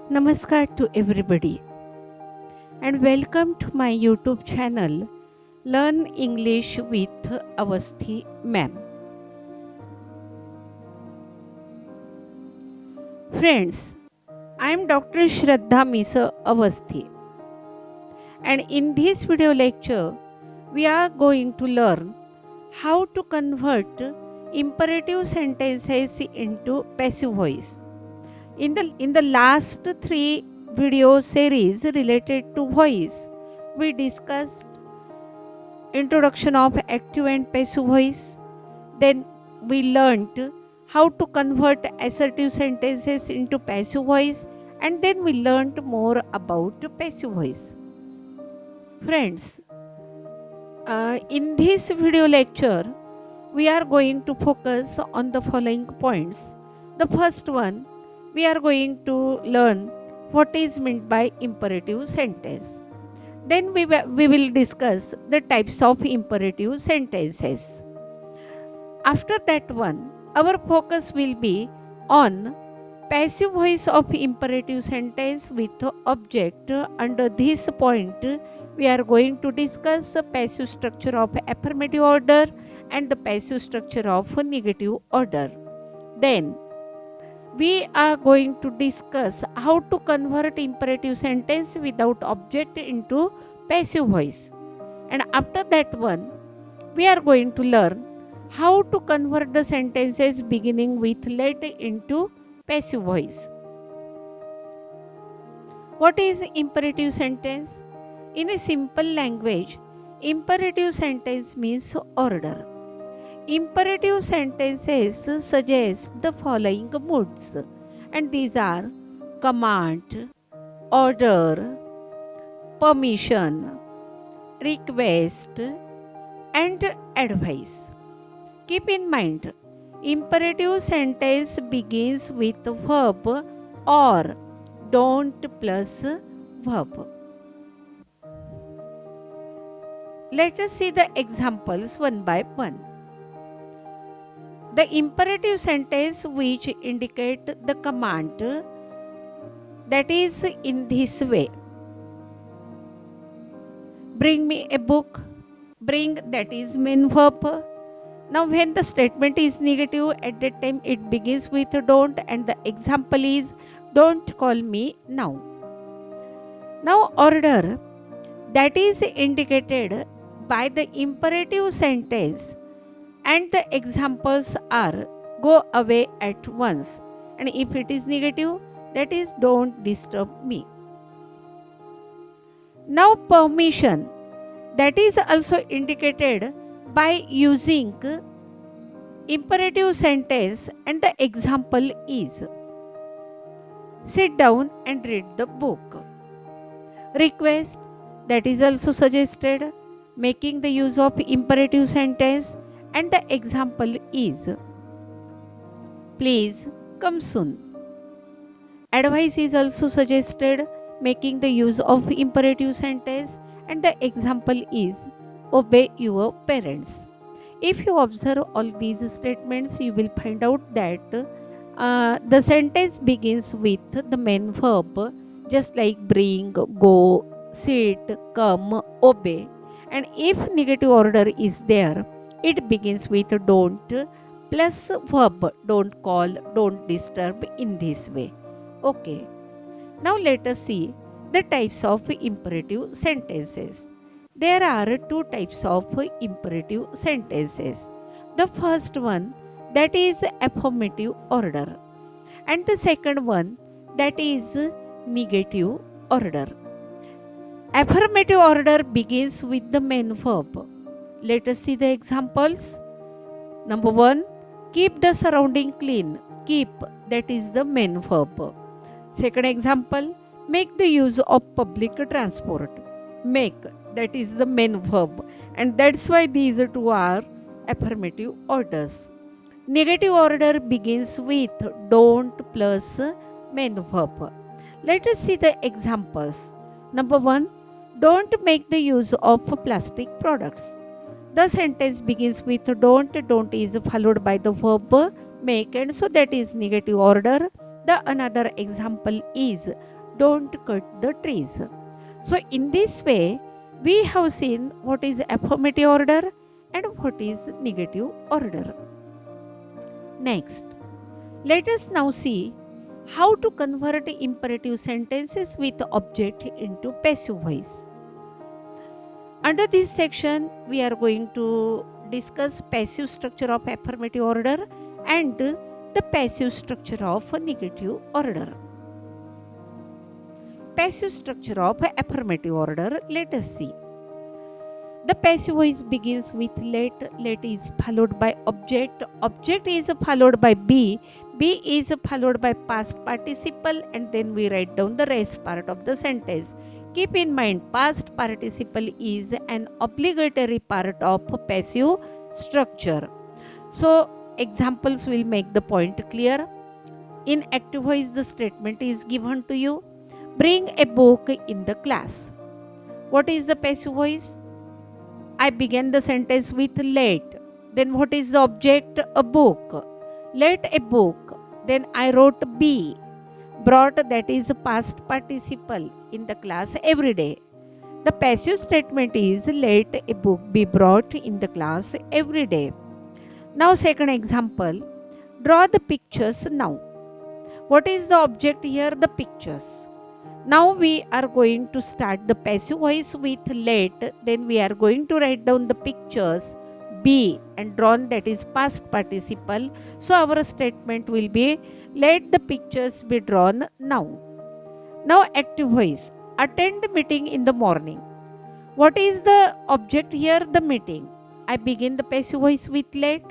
Namaskar to everybody and welcome to my YouTube channel Learn English with Awasthi ma'am. Friends, I am Dr. Shraddha Misa Awasthi and in this video lecture we are going to learn how to convert imperative sentences into passive voice. In the last 3 video series related to voice, we discussed introduction of active and passive voice. Then we learnt how to convert assertive sentences into passive voice, and then we learnt more about passive voice. Friends, in this video lecture, we are going to focus on the following points. The first one, we are going to learn what is meant by imperative sentence. Then we will discuss the types of imperative sentences. After that one, our focus will be on passive voice of imperative sentence with object. Under this point, we are going to discuss the passive structure of affirmative order and the passive structure of negative order. Then we are going to discuss how to convert imperative sentence without object into passive voice. And after that one, we are going to learn how to convert the sentences beginning with let into passive voice. What is imperative sentence? In a simple language, imperative sentence means order. Imperative sentences suggest the following moods, and these are command, order, permission, request, and advice. Keep in mind, imperative sentence begins with verb or don't plus verb. Let us see the examples one by one. The imperative sentence which indicate the command, that is in this way. Bring me a book. Bring, that is main verb. Now when the statement is negative, at that time it begins with don't, and the example is don't call me now. Now order, that is indicated by the imperative sentence, and the examples are go away at once, and if it is negative, that is don't disturb me. Now permission, that is also indicated by using imperative sentence, and the example is sit down and read the book. Request, that is also suggested making the use of imperative sentence, and the example is please come soon. Advice is also suggested making the use of imperative sentence, and the example is obey your parents. If you observe all these statements, you will find out that the sentence begins with the main verb, just like bring, go, sit, come, obey. And if negative order is there, it begins with don't plus verb, don't call, don't disturb, in this way. Okay. Now let us see the types of imperative sentences. There are 2 types of imperative sentences. The first one, that is affirmative order, and the second one, that is negative order. Affirmative order begins with the main verb. Let us see the examples. Number 1, keep the surrounding clean. Keep, that is the main verb. Second example, make the use of public transport. Make, that is the main verb, and that's why these 2 are affirmative orders. Negative order begins with don't plus main verb. Let us see the examples. Number 1, don't make the use of plastic products. The sentence begins with don't is followed by the verb make, and so that is negative order. The another example is don't cut the trees. So in this way, we have seen what is affirmative order and what is negative order. Next, let us now see how to convert imperative sentences with object into passive voice. Under this section, we are going to discuss passive structure of affirmative order and the passive structure of negative order. Passive structure of affirmative order, let us see. The passive voice begins with let is followed by object is followed by be is followed by past participle, and then we write down the rest part of the sentence. Keep in mind, past participle is an obligatory part of passive structure. So examples will make the point clear. In active voice, the statement is given to you. Bring a book in the class. What is the passive voice? I began the sentence with let. Then what is the object? A book. Let a book. Then I wrote be. Brought, that is past participle, in the class every day. The passive statement is let a book be brought in the class every day. Now second example. Draw the pictures now. What is the object here? The pictures. Now we are going to start the passive voice with let, then we are going to write down the pictures, be, and drawn, that is past participle. So our statement will be let the pictures be drawn now. Now active voice, attend the meeting in the morning. What is the object here? The meeting. I begin the passive voice with let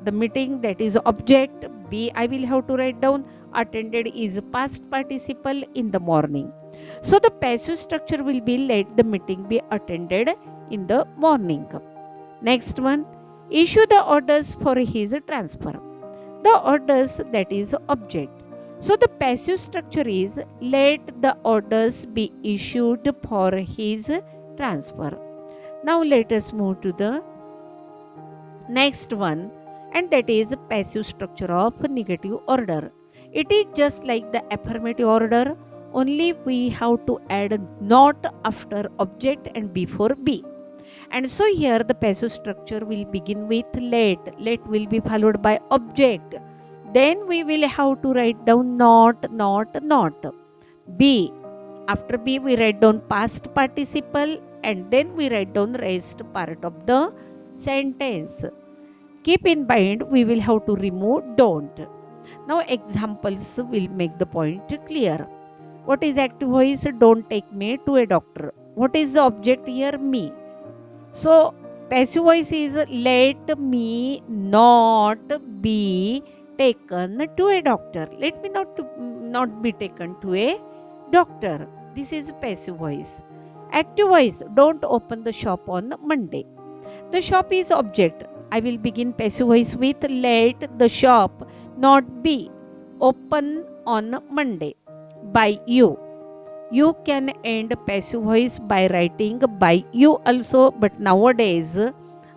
the meeting, that is object, be I will have to write down, attended is past participle in the morning. So the passive structure will be let the meeting be attended in the morning. Next one, issue the orders for his transfer. The orders, that is object. So the passive structure is let the orders be issued for his transfer. Now let us move to the next one, and that is passive structure of negative order. It is just like the affirmative order, only we have to add not after object and before be. And so here the passive structure will begin with let will be followed by object. Then we will have to write down not. Be, after be we write down past participle, and then we write down rest part of the sentence. Keep in mind, we will have to remove don't. Now examples will make the point clear. What is active voice? Don't take me to a doctor. What is the object here? Me. So passive voice is let me not be taken to a doctor. Let me not be taken to a doctor. This is passive voice. Active voice, don't open the shop on Monday. The shop is object. I will begin passive voice with let the shop not be open on Monday. By you. You can end passive voice by writing by you also, but nowadays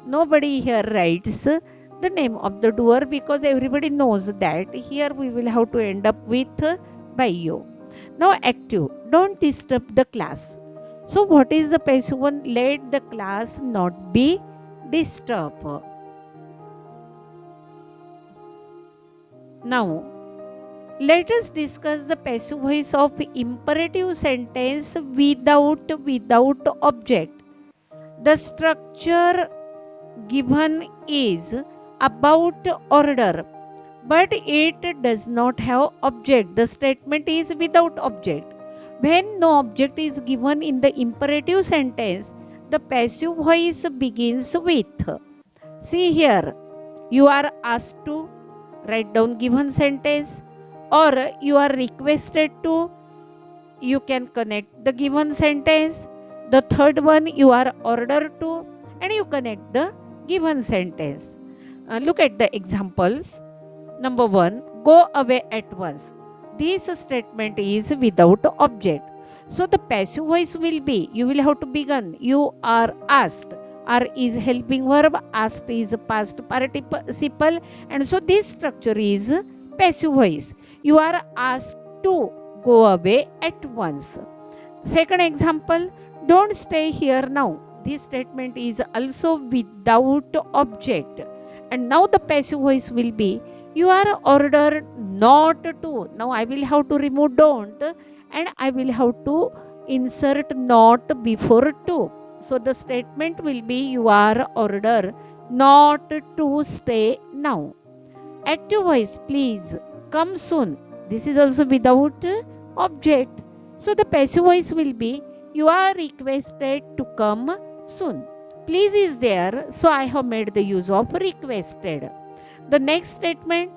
nobody here writes the name of the doer because everybody knows that here we will have to end up with by you. Now active, don't disturb the class. So what is the passive one? Let the class not be disturbed. Now, let us discuss the passive voice of imperative sentence without object. The structure given is about order, but it does not have object. The statement is without object. When no object is given in the imperative sentence, the passive voice begins with. See here, you are asked to write down given sentence, or you are requested to, you can connect the given sentence. The third one, you are ordered to, and you connect the given sentence. Look at the examples. Number 1, go away at once. This statement is without object. So the passive voice will be, you will have to begin, you are asked. Are is helping verb, asked is past participle, and so this structure is passive voice. You are asked to go away at once. Second example, don't stay here now. This statement is also without object. And now the passive voice will be, you are ordered not to. Now I will have to remove don't and I will have to insert not before to. So the statement will be, you are ordered not to stay now. Active voice, please come soon. This is also without object. So the passive voice will be, you are requested to come soon. Please is there, so I have made the use of requested. The next statement,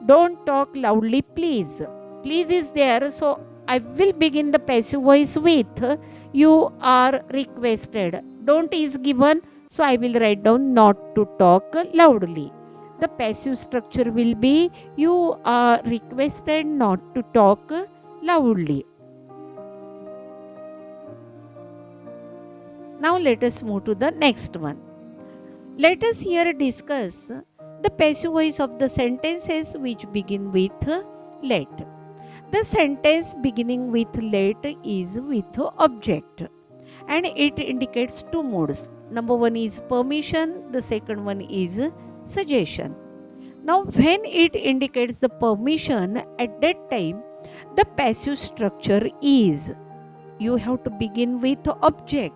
don't talk loudly please. Please is there, so I will begin the passive voice with, you are requested. Don't is given, so I will write down not to talk loudly. The passive structure will be, you are requested not to talk loudly. Now let us move to the next one. Let us here discuss the passive voice of the sentences which begin with let. The sentence beginning with let is with object and it indicates two modes. Number one is permission, the second one is suggestion. Now when it indicates the permission, at that time the passive structure is, you have to begin with object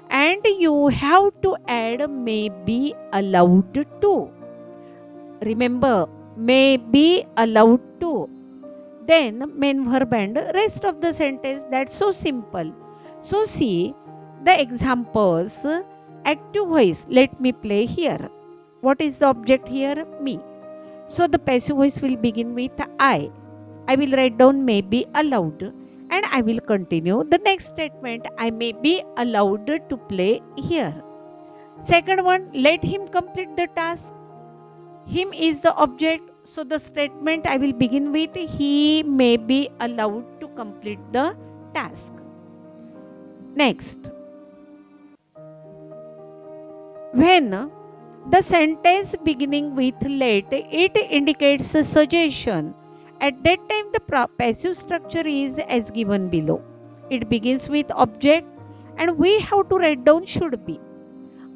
and you have to add may be allowed to. Remember, may be allowed to. Then main verb and rest of the sentence. That's so simple. So see the examples. Active voice, let me play here. What is the object here? Me. So the passive voice will begin with I. I will write down may be allowed and I will continue the next statement. I may be allowed to play here. Second one, let him complete the task. Him is the object. So the statement I will begin with, he may be allowed to complete the task. Next, when the sentence beginning with let, it indicates a suggestion. At that time the passive structure is as given below. It begins with object and we have to write down should be.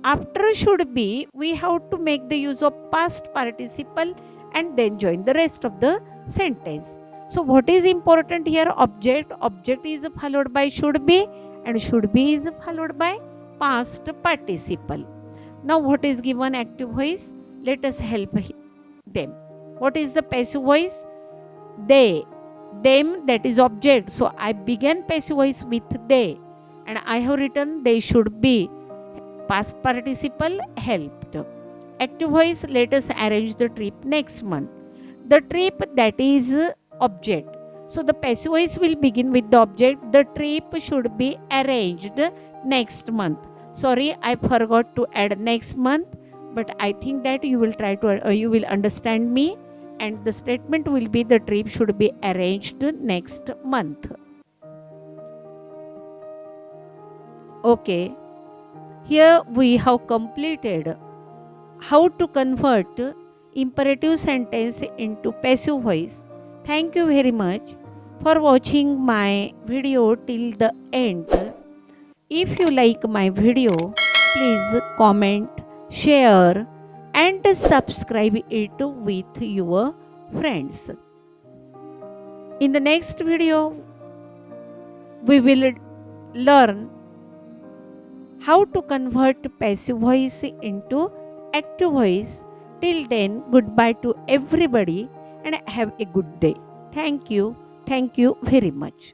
After should be, we have to make the use of past participle and then join the rest of the sentence. So what is important here? Object. Object is followed by should be and should be is followed by past participle. Now what is given? Active voice. Let us help them. What is the passive voice? They. Them, that is object. So I began passive voice with they and I have written they should be. Past participle helped. Active voice, let us arrange the trip next month. The trip, that is object. So the passive voice will begin with the object. The trip should be arranged next month. Sorry, I forgot to add next month, but I think that you will try to you will understand me, and the statement will be the trip should be arranged next month. Okay. Here we have completed how to convert imperative sentence into passive voice. Thank you very much for watching my video till the end. If you like my video, please comment, share and subscribe it with your friends. In the next video, we will learn how to convert passive voice into active voice. Till then, goodbye to everybody and have a good day. Thank you. Thank you very much.